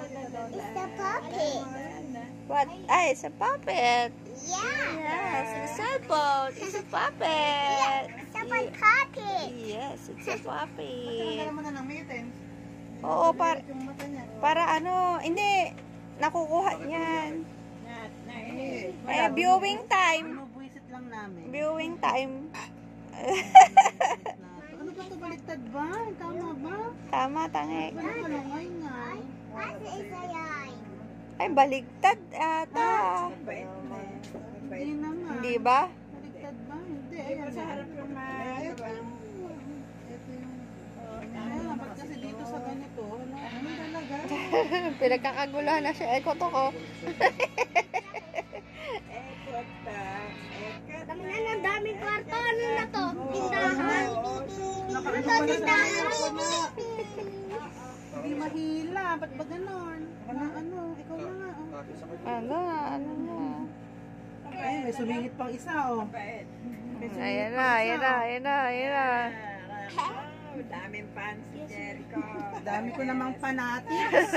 It's a puppet. What? Ay, it's a puppet. Yeah. Yes, it's a cellphone. It's a puppet. It's a puppet. Yes, it's a puppet. Mo na ng mittens. Oo, Yung mata niya. para ano, hindi, nakukuha niyan. Viewing time. Buwisit lang namin. Viewing time. Ano ba ito? Baliktad ba? Tama ba? Tama, tangi. Kalangay nga. What is a yarn? Ay, baligtad ata. Hindi naman. Hindi ba? Baliktad ba? Hindi. Ayan. Sa harap yung ito yung... Ayan, ba't kasi dito sa ganito? Ano talaga? Pinagkakaguluhan na siya. Eko to ko. Ang daming kwarto. Ano na to? Tindahan. Nakaano pa na sa Hindi mahila. Ba't ba ganon? Ano? Ikaw na nga. Ano na. Ay, may sumingit pang isa, oh. Ayan na. Daming fans si Jericho. Dami ko namang fanatics.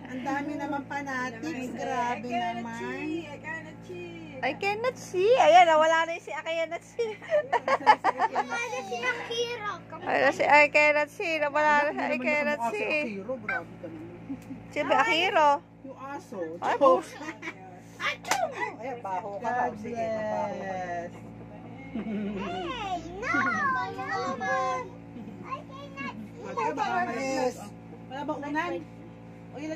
Ang dami namang fanatics. Grabe naman. I cannot see. Ayan, nawala na si I cannot see. Ano si Akira? Ayan si I cannot see. Nawala na si I cannot see. Akiro, grabe ka naman. Sino ba Akiro? Yung aso. Ay, boss. Ay, baho ka raw. Sige, Hey, mabaho. no! I cannot. Wala ba unan? O, ilagay